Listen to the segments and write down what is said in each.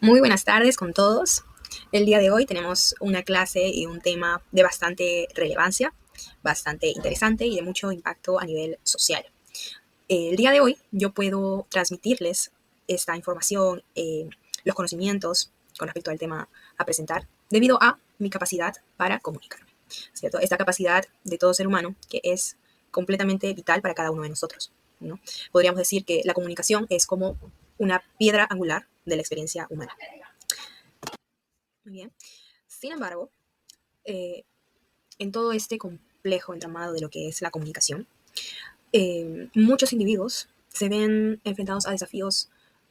Muy buenas tardes con todos. El día de hoy tenemos una clase y un tema de bastante relevancia, bastante interesante y de mucho impacto a nivel social. El día de hoy yo puedo transmitirles esta información, los conocimientos con respecto al tema a presentar, debido a mi capacidad para comunicarme, ¿cierto? Esta capacidad de todo ser humano que es completamente vital para cada uno de nosotros, ¿no? Podríamos decir que la comunicación es como una piedra angular de la experiencia humana. Muy bien. Sin embargo, eh, en todo este complejo entramado de lo que es la comunicación, muchos individuos se ven enfrentados a desafíos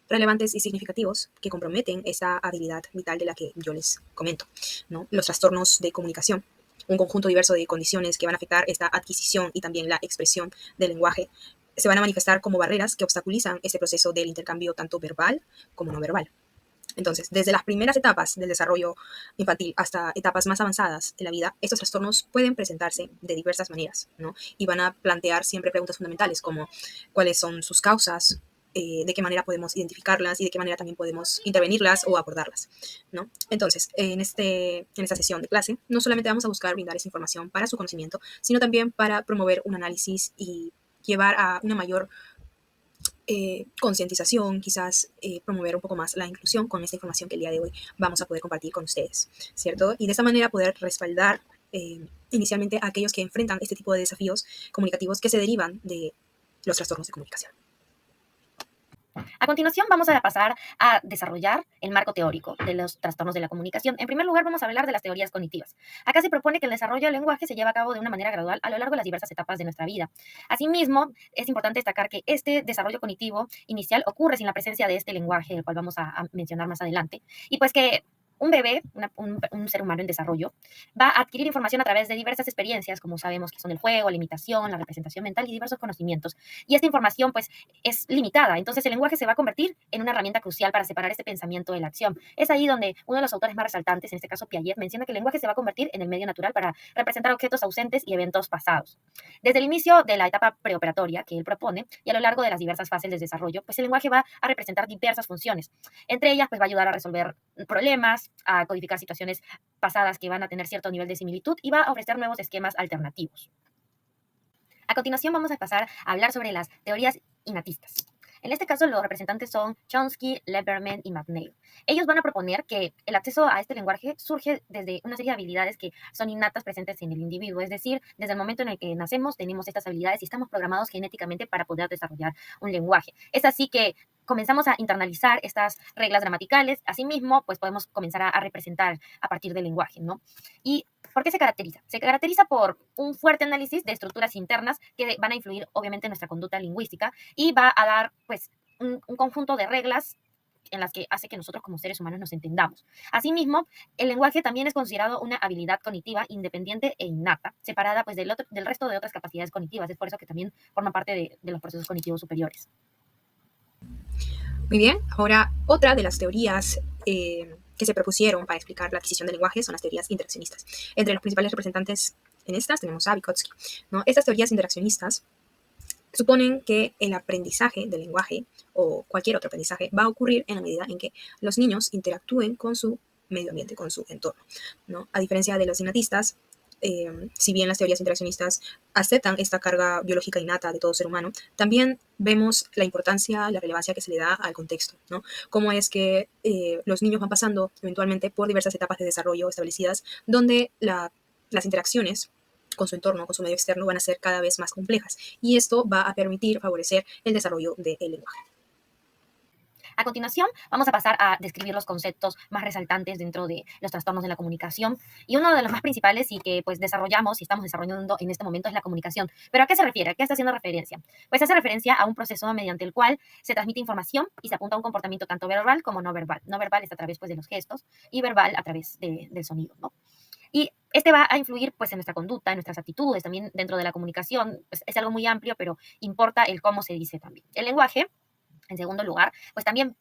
relevantes y significativos que comprometen esa habilidad vital de la que yo les comento, ¿no? Los trastornos de comunicación, un conjunto diverso de condiciones que van a afectar esta adquisición y también la expresión del lenguaje, se van a manifestar como barreras que obstaculizan este proceso del intercambio tanto verbal como no verbal. Entonces, desde las primeras etapas del desarrollo infantil hasta etapas más avanzadas de la vida, estos trastornos pueden presentarse de diversas maneras, ¿no? Y van a plantear siempre preguntas fundamentales como cuáles son sus causas, de qué manera podemos identificarlas y de qué manera también podemos intervenirlas o abordarlas, ¿no? Entonces, en esta sesión de clase, no solamente vamos a buscar brindar esa información para su conocimiento, sino también para promover un análisis y llevar a una mayor concientización, quizás promover un poco más la inclusión con esta información que el día de hoy vamos a poder compartir con ustedes, ¿cierto? Y de esta manera poder respaldar inicialmente a aquellos que enfrentan este tipo de desafíos comunicativos que se derivan de los trastornos de comunicación. A continuación vamos a pasar a desarrollar el marco teórico de los trastornos de la comunicación. En primer lugar vamos a hablar de las teorías cognitivas. Acá se propone que el desarrollo del lenguaje se lleva a cabo de una manera gradual a lo largo de las diversas etapas de nuestra vida. Asimismo, es importante destacar que este desarrollo cognitivo inicial ocurre sin la presencia de este lenguaje, el cual vamos a mencionar más adelante, y pues que un bebé, un ser humano en desarrollo, va a adquirir información a través de diversas experiencias, como sabemos que son el juego, la imitación, la representación mental y diversos conocimientos. Y esta información, pues, es limitada. Entonces, el lenguaje se va a convertir en una herramienta crucial para separar este pensamiento de la acción. Es ahí donde uno de los autores más resaltantes, en este caso Piaget, menciona que el lenguaje se va a convertir en el medio natural para representar objetos ausentes y eventos pasados. Desde el inicio de la etapa preoperatoria que él propone y a lo largo de las diversas fases del desarrollo, pues el lenguaje va a representar diversas funciones. Entre ellas, pues va a ayudar a resolver problemas, a codificar situaciones pasadas que van a tener cierto nivel de similitud y va a ofrecer nuevos esquemas alternativos. A continuación vamos a pasar a hablar sobre las teorías innatistas. En este caso, los representantes son Chomsky, Lieberman y McNeill. Ellos van a proponer que el acceso a este lenguaje surge desde una serie de habilidades que son innatas presentes en el individuo, es decir, desde el momento en el que nacemos tenemos estas habilidades y estamos programados genéticamente para poder desarrollar un lenguaje. Es así que comenzamos a internalizar estas reglas gramaticales, asimismo, pues podemos comenzar a representar a partir del lenguaje, ¿no? Y ¿por qué se caracteriza? Se caracteriza por un fuerte análisis de estructuras internas que van a influir obviamente en nuestra conducta lingüística y va a dar pues un conjunto de reglas en las que hace que nosotros como seres humanos nos entendamos. Asimismo, el lenguaje también es considerado una habilidad cognitiva independiente e innata, separada pues del resto de otras capacidades cognitivas. Es por eso que también forma parte de los procesos cognitivos superiores. Muy bien, ahora otra de las teorías que se propusieron para explicar la adquisición del lenguaje son las teorías interaccionistas. Entre los principales representantes en estas tenemos a Vygotsky, ¿no? Estas teorías interaccionistas suponen que el aprendizaje del lenguaje o cualquier otro aprendizaje va a ocurrir en la medida en que los niños interactúen con su medio ambiente, con su entorno, ¿no? A diferencia de los innatistas, si bien las teorías interaccionistas aceptan esta carga biológica innata de todo ser humano, también vemos la importancia, la relevancia que se le da al contexto, ¿no? Cómo es que los niños van pasando eventualmente por diversas etapas de desarrollo establecidas, donde las interacciones con su entorno, con su medio externo, van a ser cada vez más complejas. Y esto va a permitir favorecer el desarrollo del lenguaje. A continuación, vamos a pasar a describir los conceptos más resaltantes dentro de los trastornos de la comunicación. Y uno de los más principales y que pues desarrollamos y estamos desarrollando en este momento es la comunicación. ¿Pero a qué se refiere? ¿A qué está haciendo referencia? Pues hace referencia a un proceso mediante el cual se transmite información y se apunta a un comportamiento tanto verbal como no verbal. No verbal es a través pues, de los gestos y verbal a través del sonido, ¿no? Y este va a influir pues en nuestra conducta, en nuestras actitudes, también dentro de la comunicación. Pues, es algo muy amplio, pero importa el cómo se dice también. El lenguaje, en segundo lugar, pues también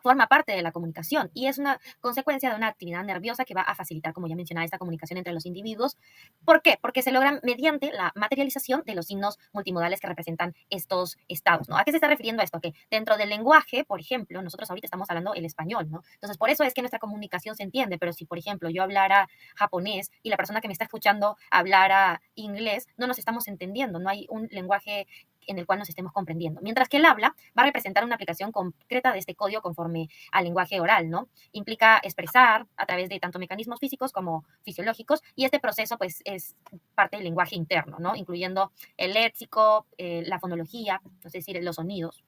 forma parte de la comunicación y es una consecuencia de una actividad nerviosa que va a facilitar, como ya mencionaba, esta comunicación entre los individuos. ¿Por qué? Porque se logra mediante la materialización de los signos multimodales que representan estos estados, ¿no? ¿A qué se está refiriendo esto? Que dentro del lenguaje, por ejemplo, nosotros ahorita estamos hablando el español, ¿no? Entonces, por eso es que nuestra comunicación se entiende, pero si, por ejemplo, yo hablara japonés y la persona que me está escuchando hablara inglés, no nos estamos entendiendo, no hay un lenguaje en el cual nos estemos comprendiendo. Mientras que el habla va a representar una aplicación concreta de este código conforme al lenguaje oral, ¿no? Implica expresar a través de tanto mecanismos físicos como fisiológicos y este proceso pues es parte del lenguaje interno, ¿no? Incluyendo el léxico, la fonología, es decir, los sonidos.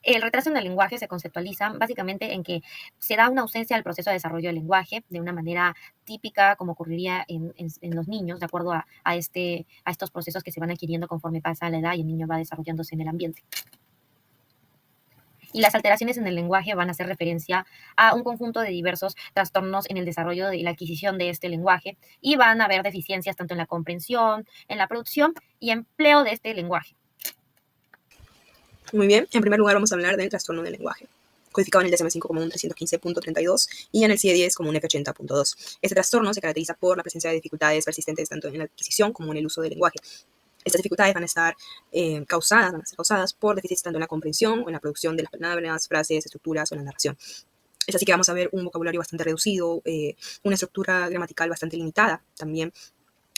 El retraso en el lenguaje se conceptualiza básicamente en que se da una ausencia al proceso de desarrollo del lenguaje de una manera típica como ocurriría en los niños, de acuerdo a estos procesos que se van adquiriendo conforme pasa la edad y el niño va desarrollándose en el ambiente. Y las alteraciones en el lenguaje van a hacer referencia a un conjunto de diversos trastornos en el desarrollo y la adquisición de este lenguaje y van a haber deficiencias tanto en la comprensión, en la producción y empleo de este lenguaje. Muy bien, en primer lugar vamos a hablar del trastorno del lenguaje, codificado en el DSM-5 como un 315.32 y en el CIE-10 como un F80.2. Este trastorno se caracteriza por la presencia de dificultades persistentes tanto en la adquisición como en el uso del lenguaje. Estas dificultades van a ser causadas por déficits tanto en la comprensión o en la producción de las palabras, frases, estructuras o en la narración. Es así que vamos a ver un vocabulario bastante reducido, una estructura gramatical bastante limitada también,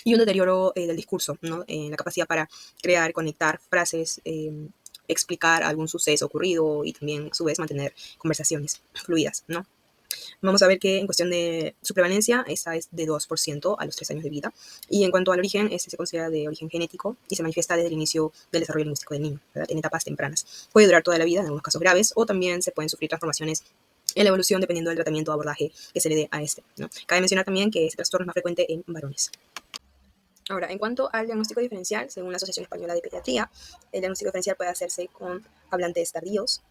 y un deterioro del discurso, ¿no? La capacidad para crear, conectar frases, explicar algún suceso ocurrido y también a su vez mantener conversaciones fluidas, ¿no? Vamos a ver que en cuestión de su prevalencia, esta es de 2% a los 3 años de vida. Y en cuanto al origen, este se considera de origen genético y se manifiesta desde el inicio del desarrollo lingüístico del niño, ¿verdad? En etapas tempranas. Puede durar toda la vida en algunos casos graves o también se pueden sufrir transformaciones en la evolución dependiendo del tratamiento o abordaje que se le dé a este, ¿no? Cabe mencionar también que este trastorno es más frecuente en varones. Ahora, en cuanto al diagnóstico diferencial, según la Asociación Española de Pediatría, el diagnóstico diferencial puede hacerse con hablantes tardíos,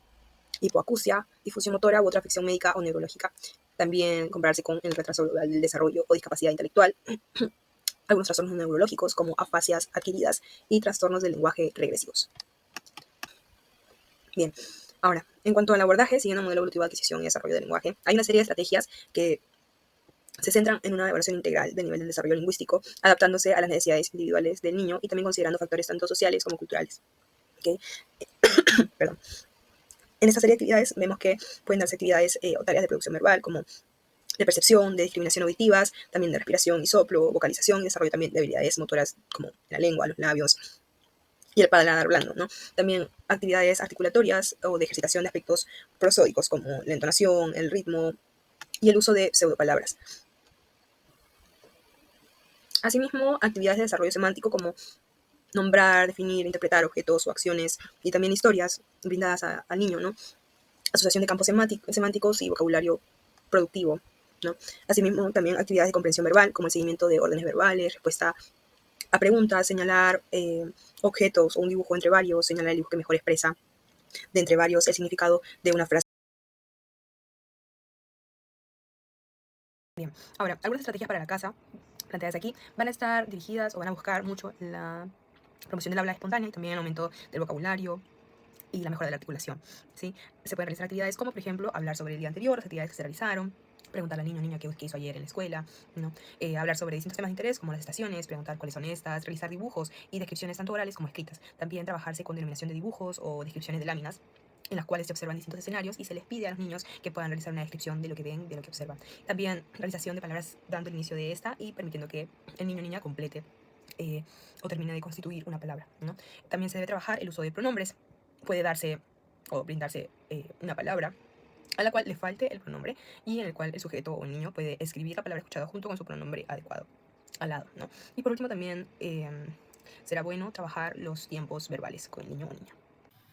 hipoacusia, difusión motora u otra afección médica o neurológica. También compararse con el retraso global del desarrollo o discapacidad intelectual, algunos trastornos neurológicos como afasias adquiridas y trastornos del lenguaje regresivos. Bien, ahora, en cuanto al abordaje, siguiendo el modelo evolutivo de adquisición y desarrollo del lenguaje, hay una serie de estrategias que se centran en una evaluación integral del nivel del desarrollo lingüístico, adaptándose a las necesidades individuales del niño y también considerando factores tanto sociales como culturales. ¿Okay? Perdón. En esta serie de actividades vemos que pueden darse actividades o tareas de producción verbal como de percepción, de discriminación auditivas, también de respiración y soplo, vocalización y desarrollo también de habilidades motoras como la lengua, los labios y el paladar blando, ¿no? También actividades articulatorias o de ejercitación de aspectos prosódicos como la entonación, el ritmo y el uso de pseudopalabras. Asimismo, actividades de desarrollo semántico como nombrar, definir, interpretar objetos o acciones y también historias brindadas al niño, ¿no? Asociación de campos semánticos y vocabulario productivo, ¿no? Asimismo, también actividades de comprensión verbal, como el seguimiento de órdenes verbales, respuesta a preguntas, señalar objetos o un dibujo entre varios, señalar el dibujo que mejor expresa de entre varios el significado de una frase. Bien, ahora, algunas estrategias para la casa planteadas aquí van a estar dirigidas o van a buscar mucho la promoción del habla espontánea y también el aumento del vocabulario y la mejora de la articulación, ¿sí? Se pueden realizar actividades como, por ejemplo, hablar sobre el día anterior, las actividades que se realizaron, preguntarle al niño o niña qué hizo ayer en la escuela, ¿no? Hablar sobre distintos temas de interés como las estaciones, preguntar cuáles son estas, realizar dibujos y descripciones tanto orales como escritas. También trabajarse con denominación de dibujos o descripciones de láminas en las cuales se observan distintos escenarios y se les pide a los niños que puedan realizar una descripción de lo que ven, de lo que observan. También realización de palabras dando el inicio de esta y permitiendo que el niño o niña complete o termine de constituir una palabra, ¿no? También se debe trabajar el uso de pronombres. Puede darse o brindarse una palabra a la cual le falte el pronombre y en el cual el sujeto o el niño puede escribir la palabra escuchada junto con su pronombre adecuado al lado, ¿no? Y por último también será bueno trabajar los tiempos verbales con el niño o niña.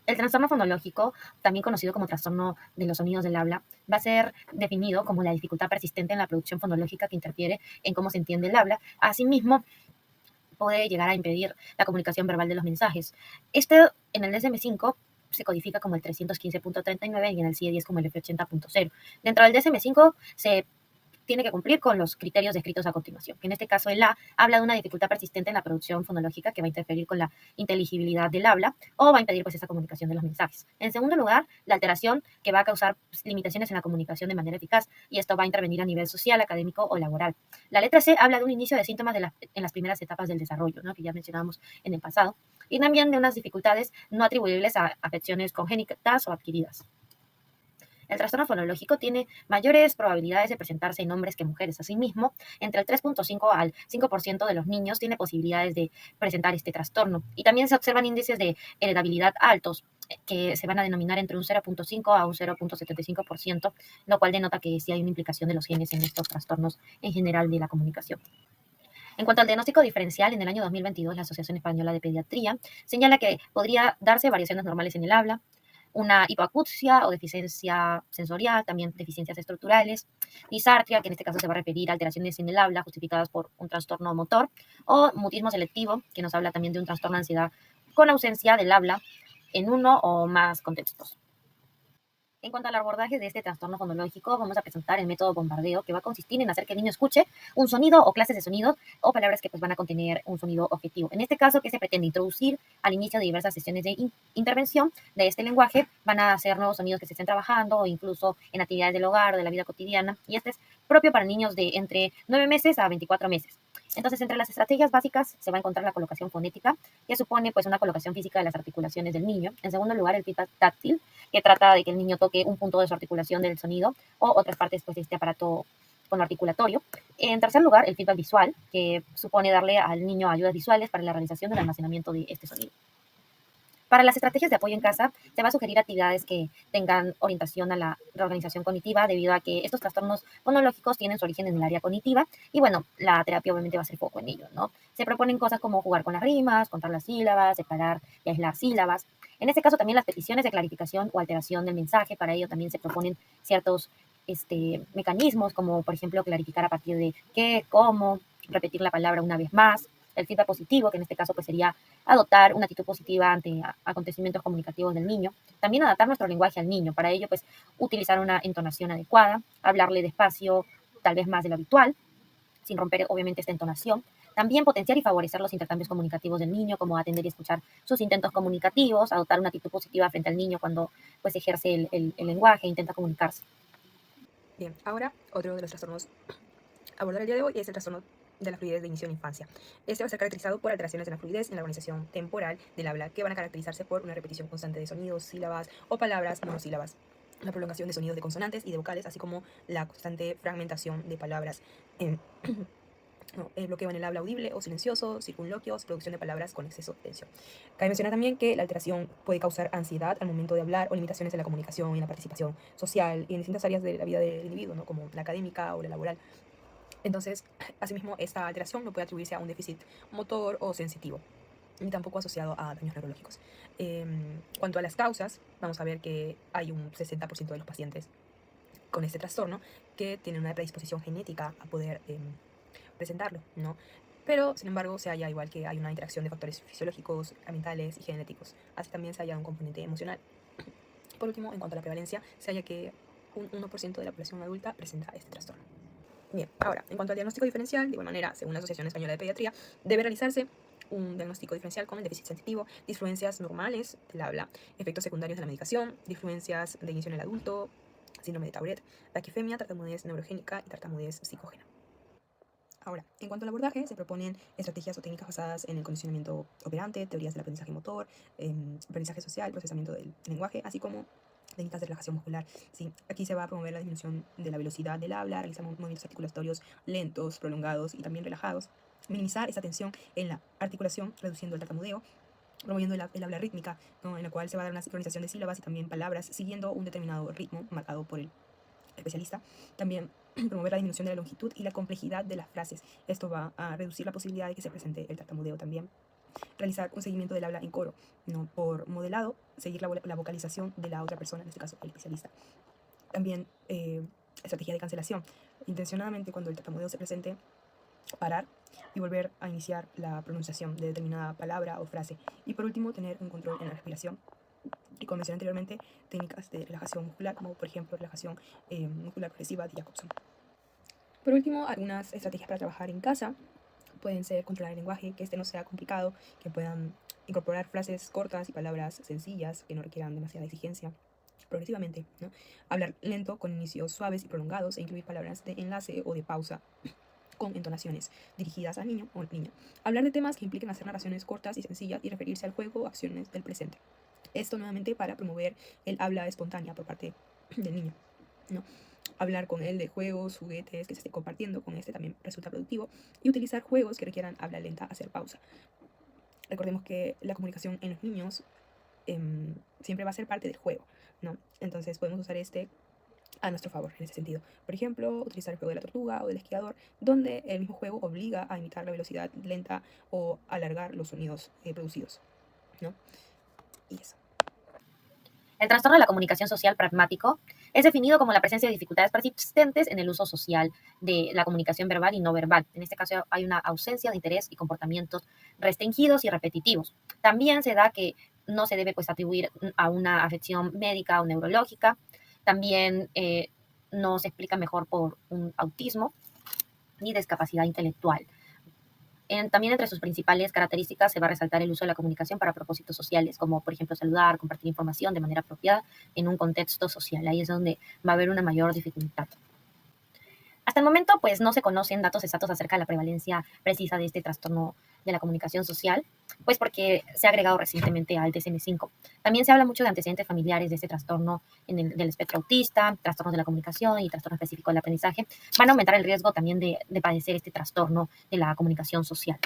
El trastorno fonológico, también conocido como trastorno de los sonidos del habla, va a ser definido como la dificultad persistente en la producción fonológica que interfiere en cómo se entiende el habla. Asimismo, puede llegar a impedir la comunicación verbal de los mensajes. Este, en el DSM-5, se codifica como el 315.39 y en el CIE-10 como el F80.0. Dentro del DSM-5 se tiene que cumplir con los criterios descritos a continuación. En este caso, el A habla de una dificultad persistente en la producción fonológica que va a interferir con la inteligibilidad del habla o va a impedir pues esa comunicación de los mensajes. En segundo lugar, la alteración que va a causar pues, limitaciones en la comunicación de manera eficaz y esto va a intervenir a nivel social, académico o laboral. La letra C habla de un inicio de síntomas en las primeras etapas del desarrollo, ¿no? Que ya mencionábamos en el pasado, y también de unas dificultades no atribuibles a afecciones congénitas o adquiridas. El trastorno fonológico tiene mayores probabilidades de presentarse en hombres que mujeres. Asimismo, entre el 3.5 al 5% de los niños tiene posibilidades de presentar este trastorno. Y también se observan índices de heredabilidad altos, que se van a denominar entre un 0.5 a un 0.75%, lo cual denota que sí hay una implicación de los genes en estos trastornos en general de la comunicación. En cuanto al diagnóstico diferencial, en el año 2022 la Asociación Española de Pediatría señala que podría darse variaciones normales en el habla, una hipoacusia o deficiencia sensorial, también deficiencias estructurales, disartria, que en este caso se va a referir a alteraciones en el habla justificadas por un trastorno motor, o mutismo selectivo, que nos habla también de un trastorno de ansiedad con ausencia del habla en uno o más contextos. En cuanto al abordaje de este trastorno fonológico, vamos a presentar el método bombardeo, que va a consistir en hacer que el niño escuche un sonido o clases de sonidos o palabras que pues, van a contener un sonido objetivo. En este caso, ¿qué se pretende? Introducir al inicio de diversas sesiones de intervención de este lenguaje. Van a ser nuevos sonidos que se estén trabajando o incluso en actividades del hogar o de la vida cotidiana. Y este es propio para niños de entre 9 meses a 24 meses. Entonces, entre las estrategias básicas se va a encontrar la colocación fonética, que supone pues una colocación física de las articulaciones del niño. En segundo lugar, el feedback táctil, que trata de que el niño toque un punto de su articulación del sonido o otras partes pues, de este aparato fonoarticulatorio. En tercer lugar, el feedback visual, que supone darle al niño ayudas visuales para la realización del almacenamiento de este sonido. Para las estrategias de apoyo en casa, se va a sugerir actividades que tengan orientación a la reorganización cognitiva, debido a que estos trastornos fonológicos tienen su origen en el área cognitiva y, bueno, la terapia obviamente va a ser foco en ello, ¿no? Se proponen cosas como jugar con las rimas, contar las sílabas, separar y aislar sílabas. En este caso, también las peticiones de clarificación o alteración del mensaje, para ello también se proponen ciertos mecanismos, como por ejemplo clarificar a partir de qué, cómo, repetir la palabra una vez más. El feedback positivo, que en este caso pues, sería adoptar una actitud positiva ante acontecimientos comunicativos del niño. También adaptar nuestro lenguaje al niño. Para ello, pues, utilizar una entonación adecuada, hablarle despacio, tal vez más de lo habitual, sin romper obviamente esta entonación. También potenciar y favorecer los intercambios comunicativos del niño, como atender y escuchar sus intentos comunicativos, adoptar una actitud positiva frente al niño cuando pues, ejerce el lenguaje e intenta comunicarse. Bien, ahora otro de los trastornos a abordar el día de hoy es el trastorno de la fluidez de inicio en infancia. Este va a ser caracterizado por alteraciones en la fluidez en la organización temporal del habla, que van a caracterizarse por una repetición constante de sonidos, sílabas o palabras monosílabas, la prolongación de sonidos de consonantes y de vocales, así como la constante fragmentación de palabras. El bloqueo en el habla audible o silencioso, circunloquios, producción de palabras con exceso de tensión. Cabe mencionar también que la alteración puede causar ansiedad al momento de hablar o limitaciones en la comunicación y en la participación social y en distintas áreas de la vida del individuo, ¿no? Como la académica o la laboral. Entonces, asimismo, esta alteración no puede atribuirse a un déficit motor o sensitivo, ni tampoco asociado a daños neurológicos. Cuanto a las causas, vamos a ver que hay un 60% de los pacientes con este trastorno que tienen una predisposición genética a poder presentarlo, ¿no? Pero, sin embargo, se halla igual que hay una interacción de factores fisiológicos, ambientales y genéticos. Así también se halla un componente emocional. Por último, en cuanto a la prevalencia, se halla que un 1% de la población adulta presenta este trastorno. Bien, ahora, en cuanto al diagnóstico diferencial, de igual manera, según la Asociación Española de Pediatría, debe realizarse un diagnóstico diferencial con el déficit sensitivo, disfluencias normales del habla, efectos secundarios de la medicación, disfluencias de inicio en el adulto, síndrome de Tourette, taquifemia, tartamudez neurogénica y tartamudez psicógena. Ahora, en cuanto al abordaje, se proponen estrategias o técnicas basadas en el condicionamiento operante, teorías del aprendizaje motor, aprendizaje social, procesamiento del lenguaje, así como técnicas de relajación muscular. Sí, aquí se va a promover la disminución de la velocidad del habla, realizar movimientos articulatorios lentos, prolongados y también relajados. Minimizar esa tensión en la articulación, reduciendo el tartamudeo, promoviendo el habla rítmica, ¿no? En la cual se va a dar una sincronización de sílabas y también palabras, siguiendo un determinado ritmo marcado por el especialista. También promover la disminución de la longitud y la complejidad de las frases. Esto va a reducir la posibilidad de que se presente el tartamudeo también. Realizar un seguimiento del habla en coro, ¿no? Por modelado, seguir la vocalización de la otra persona, en este caso el especialista. También estrategia de cancelación. Intencionadamente, cuando el tartamudeo se presente, parar y volver a iniciar la pronunciación de determinada palabra o frase. Y por último, tener un control en la respiración. Y como mencioné anteriormente, técnicas de relajación muscular, como por ejemplo relajación muscular progresiva de Jacobson. Por último, algunas estrategias para trabajar en casa pueden ser controlar el lenguaje, que este no sea complicado, que puedan incorporar frases cortas y palabras sencillas que no requieran demasiada exigencia progresivamente, ¿no? Hablar lento con inicios suaves y prolongados e incluir palabras de enlace o de pausa con entonaciones dirigidas al niño o niña. Hablar de temas que impliquen hacer narraciones cortas y sencillas y referirse al juego o acciones del presente. Esto nuevamente para promover el habla espontánea por parte del niño, ¿no? Hablar con él de juegos, juguetes que se esté compartiendo, con este también resulta productivo. Y utilizar juegos que requieran habla lenta, hacer pausa. Recordemos que la comunicación en los niños siempre va a ser parte del juego, ¿no? Entonces podemos usar este a nuestro favor en ese sentido. Por ejemplo, utilizar el juego de la tortuga o del esquiador, donde el mismo juego obliga a imitar la velocidad lenta o alargar los sonidos producidos, ¿no? Y eso. El trastorno de la comunicación social pragmático es definido como la presencia de dificultades persistentes en el uso social de la comunicación verbal y no verbal. En este caso hay una ausencia de interés y comportamientos restringidos y repetitivos. También se da que no se debe atribuir a una afección médica o neurológica. También no se explica mejor por un autismo ni discapacidad intelectual. También entre sus principales características se va a resaltar el uso de la comunicación para propósitos sociales, como por ejemplo saludar, compartir información de manera apropiada en un contexto social. Ahí es donde va a haber una mayor dificultad. Hasta el momento, pues no se conocen datos exactos acerca de la prevalencia precisa de este trastorno de la comunicación social, pues porque se ha agregado recientemente al DSM-5. También se habla mucho de antecedentes familiares de este trastorno del espectro autista, trastornos de la comunicación y trastorno específico del aprendizaje. Van a aumentar el riesgo también de padecer este trastorno de la comunicación social.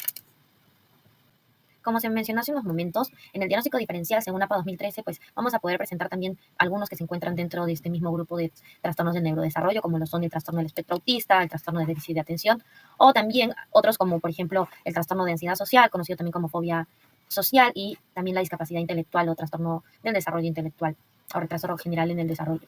Como se mencionó hace unos momentos, en el diagnóstico diferencial, según APA 2013, pues vamos a poder presentar también algunos que se encuentran dentro de este mismo grupo de trastornos del neurodesarrollo, como lo son el trastorno del espectro autista, el trastorno de déficit de atención, o también otros como, por ejemplo, el trastorno de ansiedad social, conocido también como fobia social, y también la discapacidad intelectual o trastorno del desarrollo intelectual, o retraso general en el desarrollo.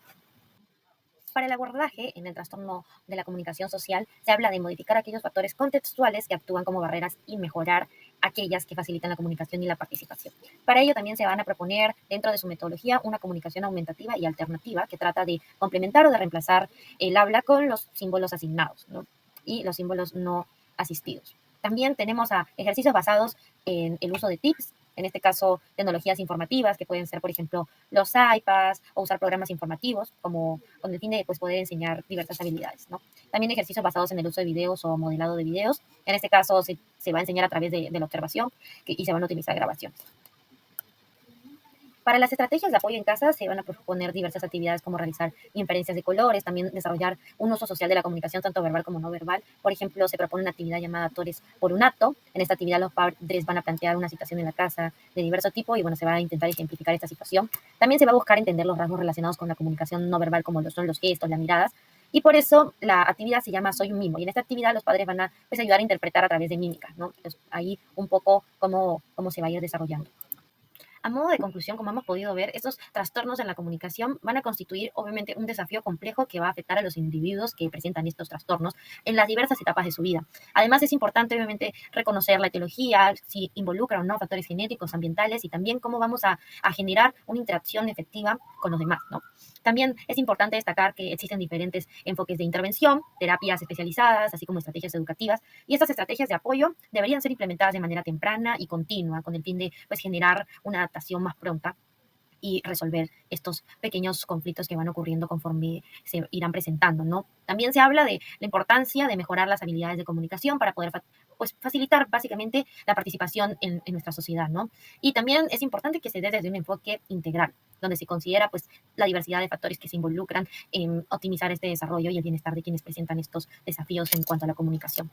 Para el abordaje en el trastorno de la comunicación social, se habla de modificar aquellos factores contextuales que actúan como barreras y mejorar aquellas que facilitan la comunicación y la participación. Para ello también se van a proponer dentro de su metodología una comunicación aumentativa y alternativa que trata de complementar o de reemplazar el habla con los símbolos asignados, ¿no? Y los símbolos no asistidos. También tenemos a ejercicios basados en el uso de TICs, en este caso tecnologías informativas que pueden ser, por ejemplo, los iPads o usar programas informativos como con el fin de poder enseñar diversas habilidades, ¿no? También ejercicios basados en el uso de videos o modelado de videos. En este caso se va a enseñar a través de la observación y se van a utilizar grabaciones. Para las estrategias de apoyo en casa se van a proponer diversas actividades como realizar inferencias de colores, también desarrollar un uso social de la comunicación tanto verbal como no verbal. Por ejemplo, se propone una actividad llamada Actores por un acto. En esta actividad los padres van a plantear una situación en la casa de diverso tipo y se va a intentar ejemplificar esta situación. También se va a buscar entender los rasgos relacionados con la comunicación no verbal como lo son los gestos, las miradas. Y por eso la actividad se llama Soy un mimo. Y en esta actividad los padres van a ayudar a interpretar a través de mímica, ¿no? Entonces, ahí un poco cómo se va a ir desarrollando. A modo de conclusión, como hemos podido ver, estos trastornos en la comunicación van a constituir obviamente un desafío complejo que va a afectar a los individuos que presentan estos trastornos en las diversas etapas de su vida. Además, es importante obviamente reconocer la etiología, si involucra o no factores genéticos, ambientales y también cómo vamos a generar una interacción efectiva con los demás, ¿no? También es importante destacar que existen diferentes enfoques de intervención, terapias especializadas, así como estrategias educativas, y estas estrategias de apoyo deberían ser implementadas de manera temprana y continua, con el fin de generar una adaptación más pronta y resolver estos pequeños conflictos que van ocurriendo conforme se irán presentando, ¿no? También se habla de la importancia de mejorar las habilidades de comunicación para poder facilitar básicamente la participación en nuestra sociedad, ¿no? Y también es importante que se dé desde un enfoque integral, donde se considera la diversidad de factores que se involucran en optimizar este desarrollo y el bienestar de quienes presentan estos desafíos en cuanto a la comunicación.